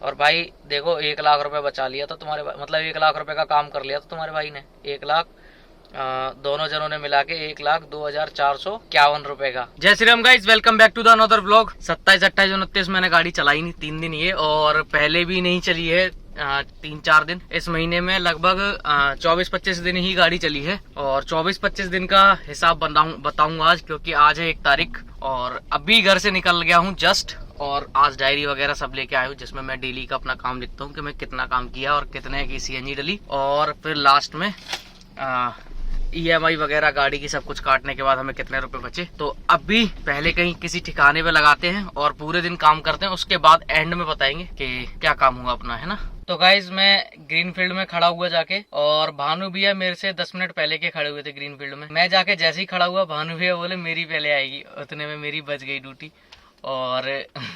और भाई देखो 1 लाख रुपए बचा लिया तो तुम्हारे मतलब 1 लाख रुपए का काम कर लिया तो तुम्हारे भाई ने 1 लाख दोनों जनों ने मिला के 1,02,451 रुपए का। जय Shri Ram guys, welcome back to the another vlog. 27, 28, 29 मैंने गाड़ी चलाई नहीं, 3 दिन ये, और पहले भी नहीं चली है 3-4 दिन। इस महीने में लगभग 24-25 दिन ही गाड़ी चली है, और 24-25 दिन का हिसाब बताऊंगा आज, क्योंकि आज है 1 तारीख और अभी घर से निकल गया हूँ जस्ट। और आज डायरी वगैरह सब लेके आया हूँ जिसमें मैं डेली का अपना काम लिखता हूँ कि मैं कितना काम किया और कितने की सीएनजी डली, और फिर लास्ट में EMI वगैरह गाड़ी की सब कुछ काटने के बाद हमें कितने रुपए बचे। तो अभी पहले कहीं किसी ठिकाने पे लगाते हैं और पूरे दिन काम करते हैं, उसके बाद एंड में बताएंगे कि क्या काम हुआ अपना, है ना। तो गाइज मैं ग्रीन फील्ड में खड़ा हुआ जाके, और भानु भैया मेरे से 10 मिनट पहले के खड़े हुए थे ग्रीन फील्ड में। मैं जाके जैसे ही खड़ा हुआ भानु भैया बोले मेरी पहले आएगी, उतने में मेरी बच गई ड्यूटी और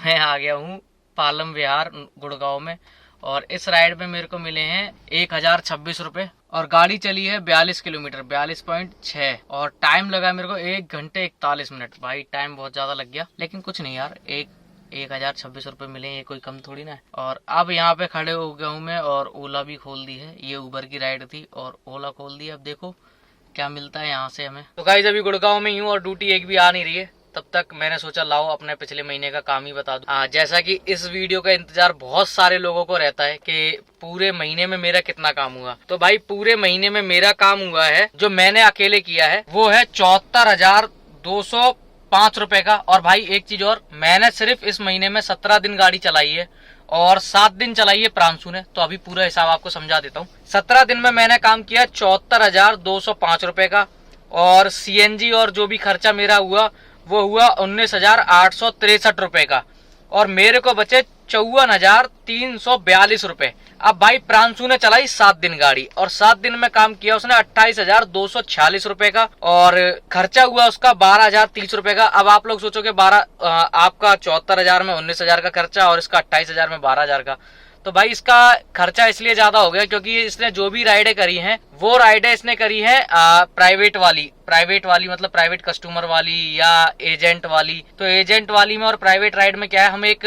मैं आ गया हूँ पालम विहार गुड़गांव में। और इस राइड में मेरे को मिले हैं 1,026 रुपए, और गाड़ी चली है 42 किलोमीटर, 42.6, और टाइम लगा मेरे को 1 घंटे 41 मिनट। भाई टाइम बहुत ज्यादा लग गया, लेकिन कुछ नहीं यार, 1,026 रुपए मिले, ये कोई कम थोड़ी ना है। और अब यहाँ पे खड़े हो गया हूँ मैं, और ओला भी खोल दी है। ये उबर की राइड थी और ओला खोल दी। अब देखो क्या मिलता है यहाँ से हमें। तो गाइस अभी गुड़गांव में ही हूँ और ड्यूटी एक भी आ नहीं रही है, तब तक मैंने सोचा लाओ अपने पिछले महीने का काम ही बता दूं। जैसा कि इस वीडियो का इंतजार बहुत सारे लोगों को रहता है कि पूरे महीने में मेरा कितना काम हुआ। तो भाई पूरे महीने में मेरा काम हुआ है, जो मैंने अकेले किया है, वो है 74,205 रुपए का। और भाई एक चीज और, मैंने सिर्फ इस महीने में 17 दिन गाड़ी चलाई है और 7 दिन चलाई है प्रांशु ने। तो अभी पूरा हिसाब आपको समझा देता हूँ। 17 दिन में मैंने काम किया 74,205 रुपए का, और सीएनजी और जो भी खर्चा मेरा हुआ वो हुआ 19,863 रुपए का, और मेरे को बचे 54,342 रुपए। अब भाई प्रांशु ने चलाई 7 दिन गाड़ी, और 7 दिन में काम किया उसने 28,246 रुपए का, और खर्चा हुआ उसका 12,030 रुपए का। अब आप लोग सोचोगे 12 आपका 74,000 में 19,000 का खर्चा और इसका 28,000 में 12,000 का। तो भाई इसका खर्चा इसलिए ज्यादा हो गया क्योंकि इसने जो भी राइडें करी हैं वो राइडें इसने करी हैं प्राइवेट वाली मतलब प्राइवेट कस्टमर वाली या एजेंट वाली। तो एजेंट वाली में और प्राइवेट राइड में क्या है, हम एक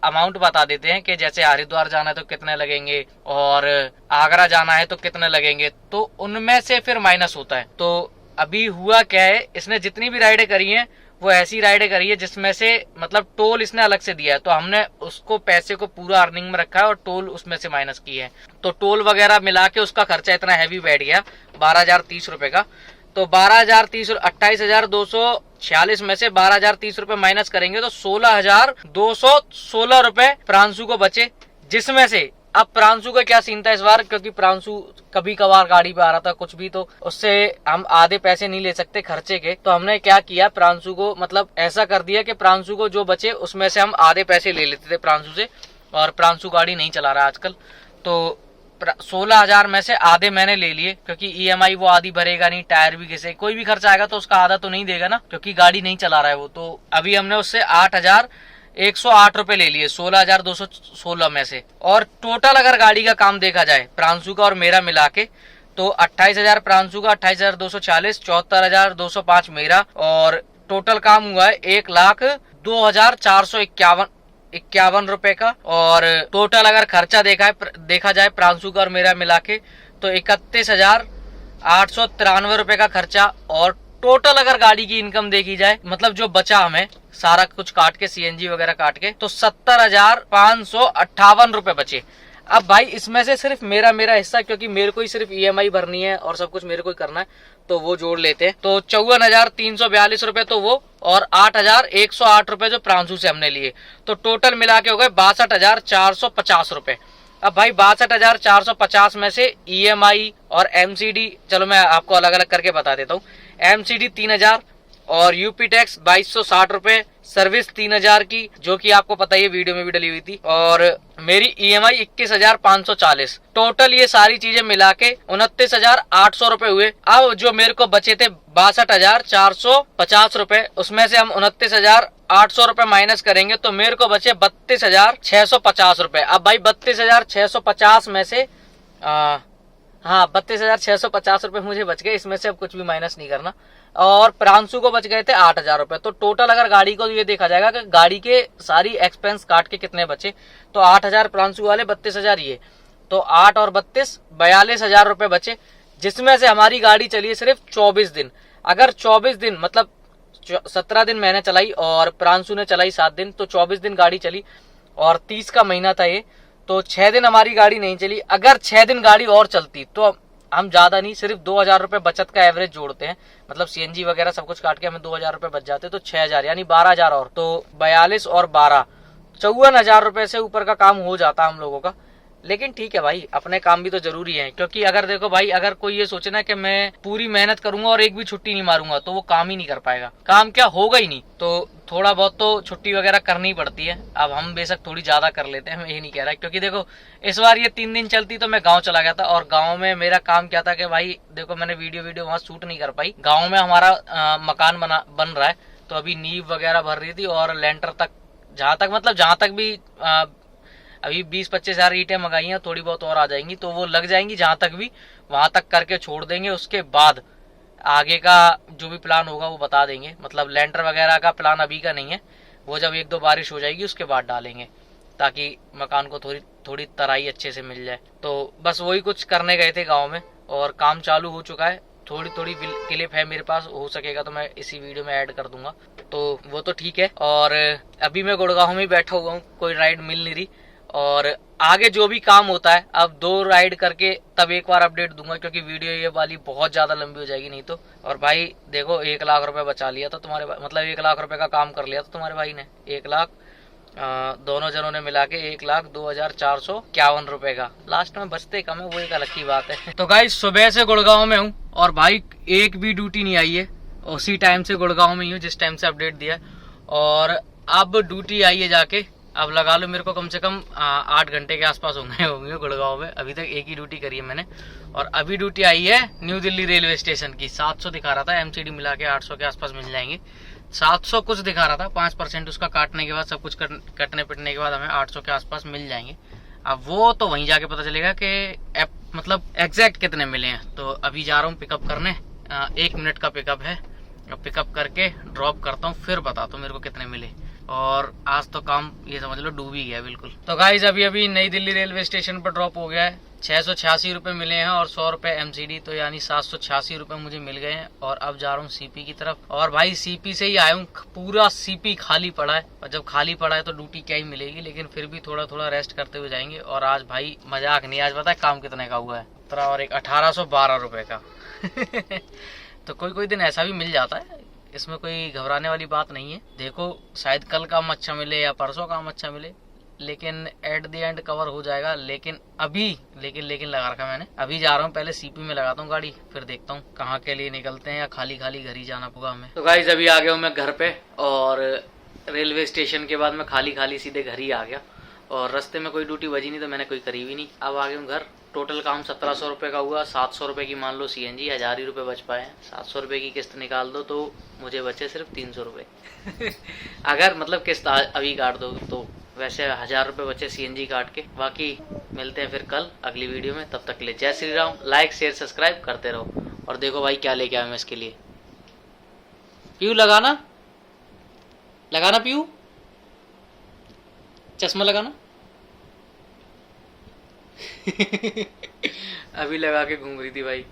अमाउंट बता देते हैं कि जैसे हरिद्वार जाना है तो कितने लगेंगे और आगरा जाना है तो कितने लगेंगे, तो उनमें से फिर माइनस होता है। तो अभी हुआ क्या है, इसने जितनी भी राइडें करी हैं वो ऐसी राइडें करी है जिसमें से मतलब टोल इसने अलग से दिया है, तो हमने उसको पैसे को पूरा अर्निंग में रखा है और टोल उसमें से माइनस की है। तो टोल वगैरह मिला के उसका खर्चा इतना हैवी बैठ गया 12,030 रुपए का। तो 12,030 28,246 में से 12,030 रुपए माइनस करेंगे तो 16,216 रुपए प्रांशु को बचे, जिसमें से अब प्रांशु का क्या सीन था इस बार, क्योंकि प्रांशु कभी कभार गाड़ी पे आ रहा था कुछ भी, तो उससे हम आधे पैसे नहीं ले सकते खर्चे के। तो हमने क्या किया, प्रांशु को मतलब ऐसा कर दिया कि प्रांशु को जो बचे उसमें से हम आधे पैसे ले लेते थे प्रांशु से, और प्रांशु गाड़ी नहीं चला रहा आजकल। तो 16,000 में से आधे मैंने ले लिए, क्योंकि EMI वो आधी भरेगा नहीं, टायर भी घिसे, कोई भी खर्चा आएगा तो उसका आधा तो नहीं देगा ना, क्योंकि गाड़ी नहीं चला रहा है वो। तो अभी हमने उससे 8,108 रुपए ले लिए 16,216 में से। और टोटल अगर गाड़ी का काम देखा जाए प्रांशु का और मेरा मिला के, तो 28,000 प्रांशु का, 28,240, 74,205 मेरा, और टोटल काम हुआ है 1,02,451 रुपए का। और टोटल अगर खर्चा देखा जाए प्रांशु का और मेरा मिला के, तो 31,893 रुपए का खर्चा। और टोटल अगर गाड़ी की इनकम देखी जाए, मतलब जो बचा हमें सारा कुछ काट के, सीएनजी वगैरह काट के, तो 70,558 रुपए बचे। अब भाई इसमें से सिर्फ मेरा हिस्सा, क्योंकि मेरे को ही सिर्फ EMI भरनी है और सब कुछ मेरे को ही करना है, तो वो जोड़ लेते हैं। तो 54,342 रुपए तो वो, और 8,108 रुपए जो प्रांशु से हमने लिए, तो टोटल मिला के हो गए 62,450 रुपए। अब भाई 62,450 में से EMI और MCD, चलो मैं आपको अलग अलग करके बता देता हूँ। MCD 3,000, और यूपी टैक्स 2,260 रुपए, सर्विस 3,000 की, जो कि आपको पता ही है वीडियो में भी डली हुई थी, और मेरी EMI 21,540। टोटल ये सारी चीजें मिला के 29,800 रुपए हुए। अब जो मेरे को बचे थे 62,450 रुपए, उसमें से हम 29,800 रुपए माइनस करेंगे तो मेरे को बचे 32,650 रुपए। अब भाई 32,650 में से 32,650 रुपए मुझे बच गए, इसमें से अब कुछ भी माइनस नहीं करना। और प्रांशु को बच गए थे 8,000 रुपए। तो टोटल अगर गाड़ी को ये देखा जाएगा कि गाड़ी के सारी एक्सपेंस काट के कितने बचे, तो 8,000 प्रांशु वाले, 32,000 ये, तो 8 और 32 42,000 रुपए बचे, जिसमें से हमारी गाड़ी चली है सिर्फ 24 दिन। अगर 24 दिन मतलब 17 दिन मैंने चलाई और प्रांशु ने चलाई 7 दिन, तो 24 दिन गाड़ी चली और 30 का महीना था ये, तो 6 दिन हमारी गाड़ी नहीं चली। अगर 6 दिन गाड़ी और चलती तो हम ज्यादा नहीं, सिर्फ 2,000 रुपए बचत का एवरेज जोड़ते हैं, मतलब सीएनजी वगैरह सब कुछ काट के हमें 2,000 रुपए बच जाते, तो 6,000 यानी 12,000 और, तो 42 और 12 54,000 रुपए से ऊपर का काम हो जाता हम लोगों का। लेकिन ठीक है भाई, अपने काम भी तो जरूरी है, क्योंकि अगर देखो भाई, अगर कोई ये सोचे ना कि मैं पूरी मेहनत करूंगा और एक भी छुट्टी नहीं मारूंगा, तो वो काम ही नहीं कर पाएगा, काम क्या होगा ही नहीं। तो थोड़ा बहुत तो छुट्टी वगैरह करनी पड़ती है। अब हम बेशक थोड़ी ज्यादा कर लेते हैं, मैं ये नहीं कह रहा, क्योंकि देखो इस बार ये 3 दिन चलती तो मैं गाँव चला गया था, और गाँव में मेरा काम क्या था कि भाई देखो मैंने वीडियो वहां शूट नहीं कर पाई। गाँव में हमारा मकान बन रहा है, तो अभी नींव वगैरह भर रही थी और लेंटर तक, जहां तक भी अभी 20-25 हजार ईंटें मंगाई हैं, थोड़ी बहुत और आ जाएंगी तो वो लग जाएंगी, जहां तक भी वहां तक करके छोड़ देंगे। उसके बाद आगे का जो भी प्लान होगा वो बता देंगे, मतलब लेंटर वगैरह का प्लान अभी का नहीं है, वो जब 1-2 बारिश हो जाएगी उसके बाद डालेंगे, ताकि मकान को थोड़ी तराई अच्छे से मिल जाए। तो बस वही कुछ करने गए थे गाँव में, और काम चालू हो चुका है। थोड़ी क्लिप है मेरे पास, हो सकेगा तो मैं इसी वीडियो में ऐड कर दूंगा, तो वो तो ठीक है। और अभी मैं गुड़गांव में बैठा हुआ हूँ, कोई राइड मिल नहीं रही, और आगे जो भी काम होता है अब 2 राइड करके तब एक बार अपडेट दूंगा, क्योंकि वीडियो ये वाली बहुत ज्यादा लंबी हो जाएगी नहीं तो। और भाई देखो 1 लाख रुपए बचा लिया था तुम्हारे, मतलब 1 लाख रुपए का काम कर लिया था तुम्हारे भाई ने। 1 लाख दोनों जनों ने मिला के 1,02,451 रुपए का लास्ट में बचते कम है, वो एक अलग की बात है। तो गाइस सुबह से गुड़गांव में हूँ, और भाई एक भी ड्यूटी नहीं आई है, उसी टाइम से गुड़गांव में ही हूँ जिस टाइम से अपडेट दिया, और अब ड्यूटी आई है जाके, अब लगा लो मेरे को कम से कम 8 घंटे के आसपास होंगे गुड़गांव में। अभी तक एक ही ड्यूटी करी है मैंने, और अभी ड्यूटी आई है न्यू दिल्ली रेलवे स्टेशन की। 700 दिखा रहा था, एमसीडी मिला के 800 के आसपास मिल जाएंगे। 700 कुछ दिखा रहा था, 5% उसका काटने के बाद, सब कुछ कटने पिटने के बाद हमें 800 के आसपास मिल जाएंगे। अब वो तो वहीं जाके पता चलेगा कि मतलब एग्जैक्ट कितने मिले हैं। तो अभी जा रहा हूँ पिकअप करने, 1 मिनट का पिकअप है, पिकअप करके ड्रॉप करता हूँ, फिर बताता हूँ मेरे को कितने मिले। और आज तो काम ये समझ लो डूब ही गया बिल्कुल। तो गाइज अभी नई दिल्ली रेलवे स्टेशन पर ड्रॉप हो गया है, 686 रुपए मिले हैं और 100 रुपए एमसीडी, तो यानी 786 रुपए मुझे मिल गए हैं। और अब जा रहा हूँ सीपी की तरफ, और भाई सीपी से ही आया हूँ, पूरा सीपी खाली पड़ा है, और जब खाली पड़ा है तो ड्यूटी क्या ही मिलेगी, लेकिन फिर भी थोड़ा थोड़ा रेस्ट करते हुए जाएंगे। और आज भाई मजाक नहीं, आज पता है काम कितने का हुआ है, 17 और 1812 रुपए का तो कोई दिन ऐसा भी मिल जाता है, इसमें कोई घबराने वाली बात नहीं है। देखो शायद कल काम अच्छा मिले या परसों काम अच्छा मिले, लेकिन एट द एंड कवर हो जाएगा। लेकिन अभी लेकिन लगा रखा मैंने, अभी जा रहा हूँ, पहले सीपी में लगाता हूँ गाड़ी, फिर देखता हूँ कहाँ के लिए निकलते हैं, या खाली खाली घर ही जाना होगा हमें। तो गाइस अभी आ गया हूँ मैं घर पे, और रेलवे स्टेशन के बाद मैं खाली खाली सीधे घर ही आ गया, और रास्ते में कोई ड्यूटी बजी नहीं तो मैंने कोई करी भी नहीं। अब आ गया हूँ घर। टोटल काम 1700 रुपये का हुआ, 700 रुपये की मान लो सीएनजी, 1000 ही रुपये बच पाए। 700 रुपये की किस्त निकाल दो तो मुझे बचे सिर्फ 300 रुपये अगर मतलब किस्त अभी काट दो तो, वैसे 1000 रुपये बचे सीएनजी काट के। बाकी मिलते हैं फिर कल अगली वीडियो में, तब तक के लिए जय Shri Ram. Like share subscribe करते रहो। और देखो भाई क्या लेके आया मैं इसके लिए, पीयू लगाना पीयू, चश्मा लगाना अभी लगा के घूम रही थी भाई।